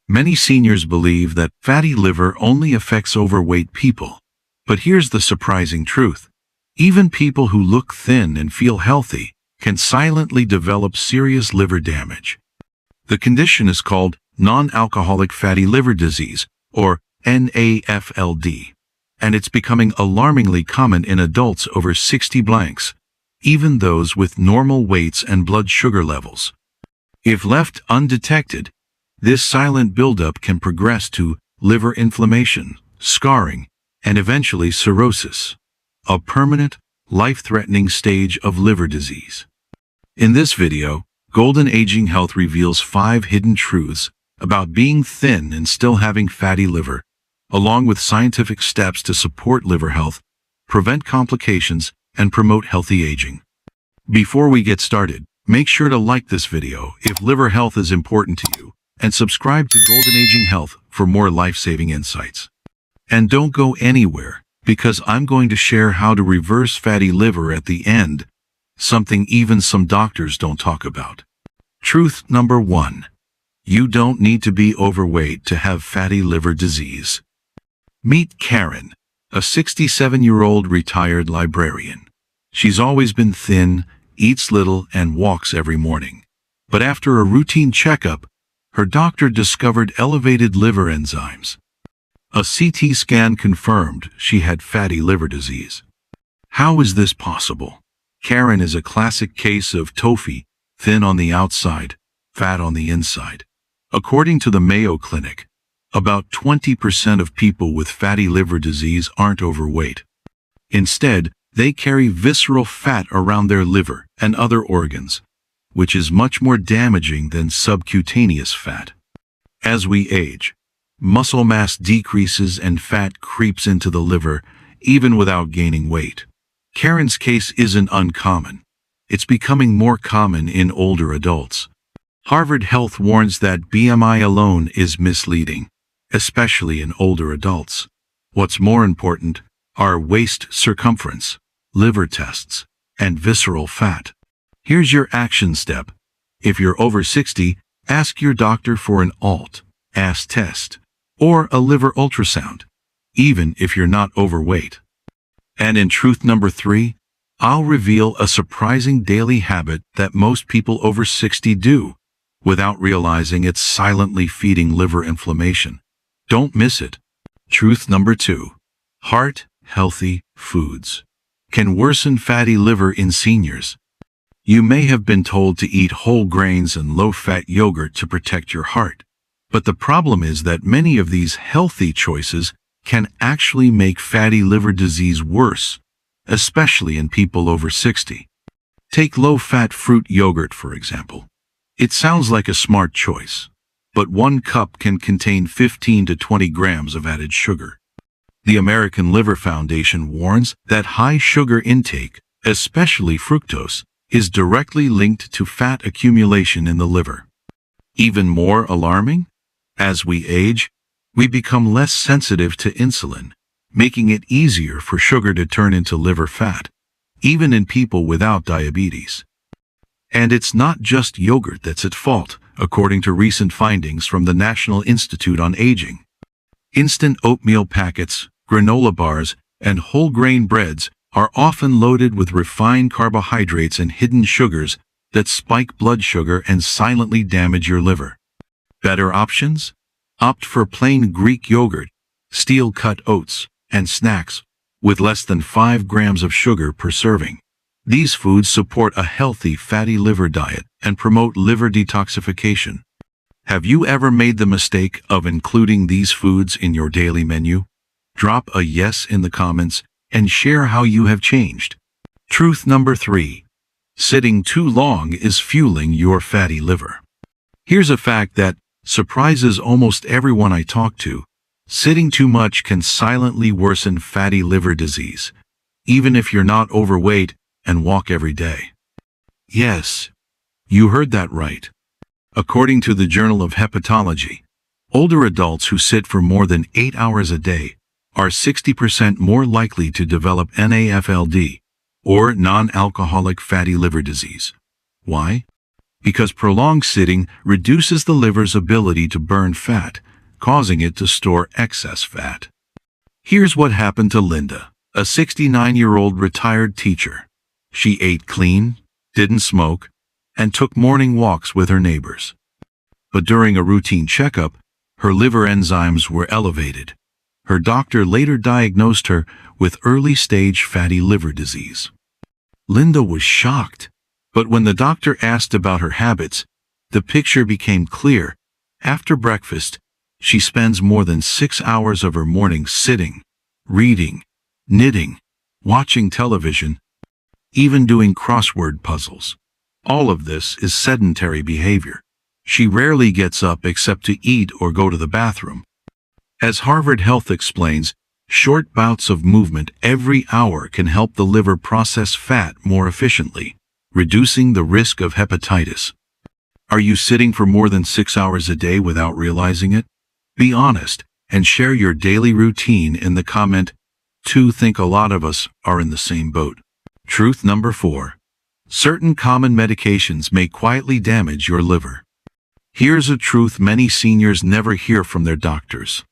Many seniors believe that fatty liver only affects overweight people. But here's the surprising truth. Even people who look thin and feel healthy can silently develop serious liver damage. The condition is called non-alcoholic fatty liver disease, or NAFLD, and it's becoming alarmingly common in adults over 60 blanks, even those with normal weights and blood sugar levels. If left undetected, this silent buildup can progress to liver inflammation, scarring, and eventually cirrhosis, a permanent, life-threatening stage of liver disease. In this video, Golden Aging Health reveals 5 hidden truths about being thin and still having fatty liver, along with scientific steps to support liver health, prevent complications, and promote healthy aging. Before we get started, make sure to like this video if liver health is important to you, and subscribe to Golden Aging Health for more life-saving insights. And don't go anywhere, because I'm going to share how to reverse fatty liver at the end, something even some doctors don't talk about. Truth number 1. You don't need to be overweight to have fatty liver disease. Meet Karen, a 67-year-old retired librarian. She's always been thin, eats little, and walks every morning. But after a routine checkup, her doctor discovered elevated liver enzymes. A CT scan confirmed she had fatty liver disease. How is this possible? Karen is a classic case of TOFI, thin on the outside, fat on the inside. According to the Mayo Clinic, about 20% of people with fatty liver disease aren't overweight. Instead, they carry visceral fat around their liver and other organs, which is much more damaging than subcutaneous fat. As we age, muscle mass decreases and fat creeps into the liver, even without gaining weight. Karen's case isn't uncommon. It's becoming more common in older adults. Harvard Health warns that BMI alone is misleading, especially in older adults. What's more important are waist circumference, liver tests, and visceral fat. Here's your action step. If you're over 60, ask your doctor for an ALT/AST test or a liver ultrasound, even if you're not overweight. And in truth number 3, I'll reveal a surprising daily habit that most people over 60 do, without realizing it's silently feeding liver inflammation. Don't miss it. Truth number 2. Heart-healthy foods can worsen fatty liver in seniors. You may have been told to eat whole grains and low-fat yogurt to protect your heart. But the problem is that many of these healthy choices can actually make fatty liver disease worse, especially in people over 60. Take low-fat fruit yogurt, for example. It sounds like a smart choice, but 1 cup can contain 15 to 20 grams of added sugar. The American Liver Foundation warns that high sugar intake, especially fructose, is directly linked to fat accumulation in the liver. Even more alarming? As we age, we become less sensitive to insulin, making it easier for sugar to turn into liver fat, even in people without diabetes. And it's not just yogurt that's at fault, according to recent findings from the National Institute on Aging. Instant oatmeal packets, granola bars, and whole grain breads are often loaded with refined carbohydrates and hidden sugars that spike blood sugar and silently damage your liver. Better options? Opt for plain Greek yogurt, steel-cut oats, and snacks with less than 5 grams of sugar per serving. These foods support a healthy fatty liver diet and promote liver detoxification. Have you ever made the mistake of including these foods in your daily menu? Drop a yes in the comments and share how you have changed. Truth number 3. Sitting too long is fueling your fatty liver. Here's a fact that surprises almost everyone I talk to. Sitting too much can silently worsen fatty liver disease, even if you're not overweight and walk every day. Yes, you heard that right. According to the Journal of Hepatology, older adults who sit for more than 8 hours a day are 60% more likely to develop NAFLD, or non-alcoholic fatty liver disease. Why? because prolonged sitting reduces the liver's ability to burn fat, causing it to store excess fat. Here's what happened to Linda, a 69-year-old retired teacher. She ate clean, didn't smoke, and took morning walks with her neighbors. But during a routine checkup, her liver enzymes were elevated. Her doctor later diagnosed her with early-stage fatty liver disease. Linda was shocked, but when the doctor asked about her habits, the picture became clear. After breakfast, she spends more than 6 hours of her morning sitting, reading, knitting, watching television, even doing crossword puzzles. All of this is sedentary behavior. She rarely gets up except to eat or go to the bathroom. As Harvard Health explains, short bouts of movement every hour can help the liver process fat more efficiently, reducing the risk of hepatitis. Are you sitting for more than 6 hours a day without realizing it? Be honest and share your daily routine in the comment. Think a lot of us are in the same boat. Truth number 4. Certain common medications may quietly damage your liver. Here's a truth many seniors never hear from their doctors.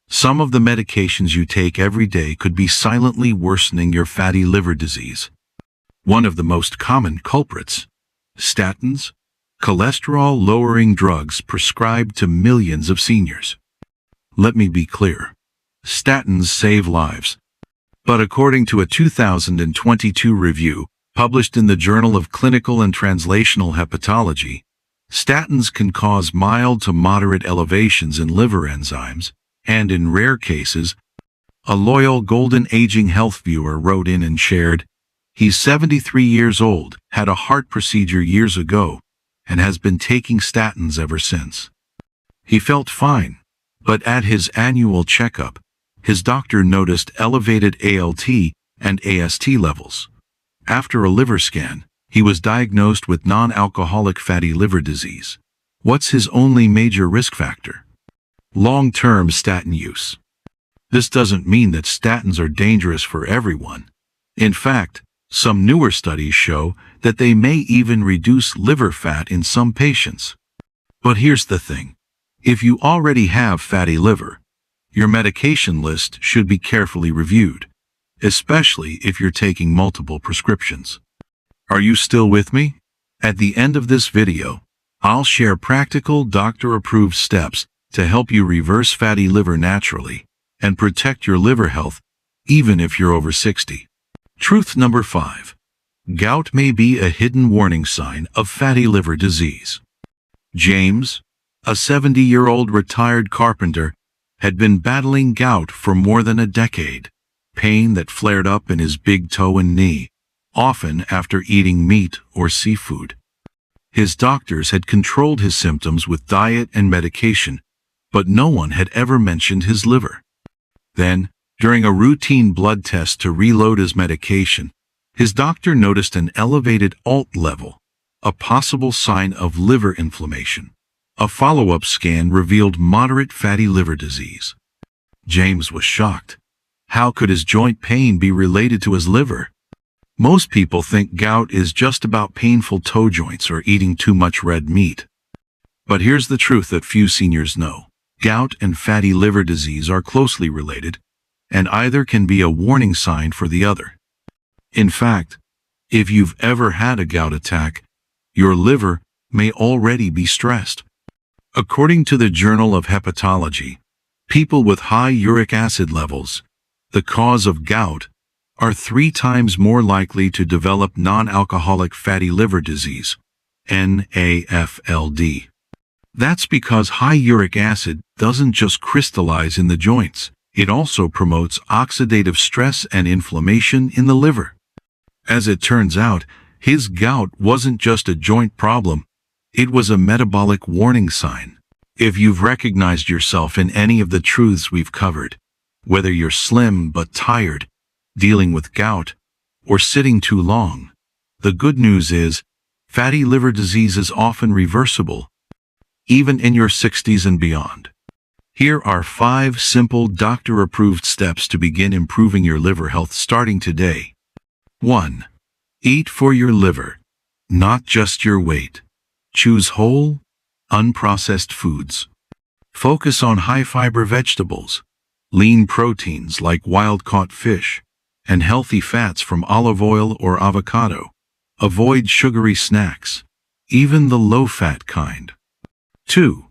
Some of the medications you take every day could be silently worsening your fatty liver disease. One of the most common culprits: statins, cholesterol-lowering drugs prescribed to millions of seniors. Let me be clear. Statins save lives. But according to a 2022 review published in the Journal of Clinical and Translational Hepatology, statins can cause mild to moderate elevations in liver enzymes, and in rare cases, a loyal Golden Aging Health viewer wrote in and shared, he's 73 years old, had a heart procedure years ago, and has been taking statins ever since. He felt fine, but at his annual checkup, his doctor noticed elevated ALT and AST levels. After a liver scan, he was diagnosed with non-alcoholic fatty liver disease. What's his only major risk factor? Long-term statin use. This doesn't mean that statins are dangerous for everyone. In fact, some newer studies show that they may even reduce liver fat in some patients. But here's the thing. If you already have fatty liver, your medication list should be carefully reviewed, especially if you're taking multiple prescriptions. Are you still with me? At the end of this video, I'll share practical doctor-approved steps to help you reverse fatty liver naturally and protect your liver health, even if you're over 60. Truth number 5. Gout may be a hidden warning sign of fatty liver disease. James, a 70-year-old retired carpenter, had been battling gout for more than a decade, pain that flared up in his big toe and knee, often after eating meat or seafood. His doctors had controlled his symptoms with diet and medication, but no one had ever mentioned his liver. Then, during a routine blood test to reload his medication, his doctor noticed an elevated ALT level, a possible sign of liver inflammation. A follow-up scan revealed moderate fatty liver disease. James was shocked. How could his joint pain be related to his liver? Most people think gout is just about painful toe joints or eating too much red meat. But here's the truth that few seniors know. Gout and fatty liver disease are closely related, and either can be a warning sign for the other. In fact, if you've ever had a gout attack, your liver may already be stressed. According to the Journal of Hepatology, people with high uric acid levels, the cause of gout, are 3 times more likely to develop non-alcoholic fatty liver disease, NAFLD. That's because high uric acid doesn't just crystallize in the joints, it also promotes oxidative stress and inflammation in the liver. As it turns out, his gout wasn't just a joint problem, it was a metabolic warning sign. If you've recognized yourself in any of the truths we've covered, whether you're slim but tired, dealing with gout, or sitting too long, the good news is, fatty liver disease is often reversible, even in your 60s and beyond. Here are 5 simple doctor-approved steps to begin improving your liver health starting today. 1. Eat for your liver, not just your weight. Choose whole, unprocessed foods. Focus on high-fiber vegetables, lean proteins like wild-caught fish, and healthy fats from olive oil or avocado. Avoid sugary snacks, even the low-fat kind. 2.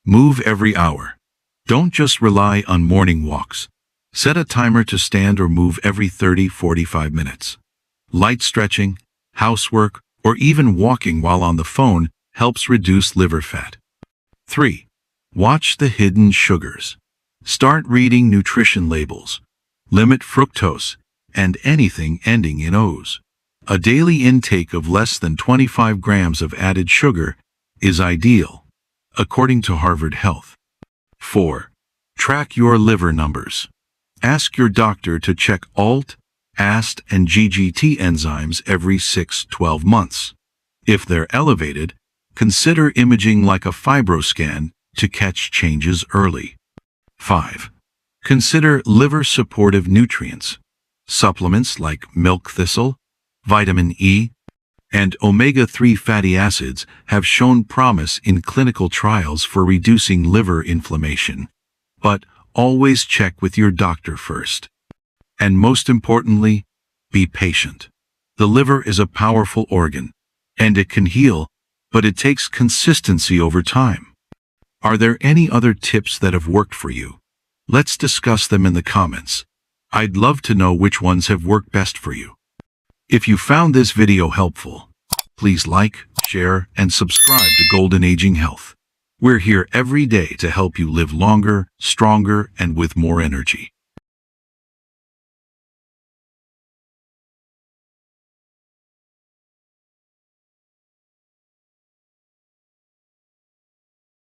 Move every hour. Don't just rely on morning walks. Set a timer to stand or move every 30-45 minutes. Light stretching, housework, or even walking while on the phone helps reduce liver fat. 3. Watch the hidden sugars. Start reading nutrition labels. Limit fructose and anything ending in O's. A daily intake of less than 25 grams of added sugar is ideal, according to Harvard Health. 4. Track your liver numbers. Ask your doctor to check ALT, AST, and GGT enzymes every 6-12 months. If they're elevated, consider imaging like a fibroscan to catch changes early. 5. Consider liver-supportive nutrients. Supplements like milk thistle, vitamin E, and omega-3 fatty acids have shown promise in clinical trials for reducing liver inflammation. But always check with your doctor first. And most importantly, be patient. The liver is a powerful organ, and it can heal, but it takes consistency over time. Are there any other tips that have worked for you? Let's discuss them in the comments. I'd love to know which ones have worked best for you. If you found this video helpful, please like, share, and subscribe to Golden Aging Health. We're here every day to help you live longer, stronger, and with more energy.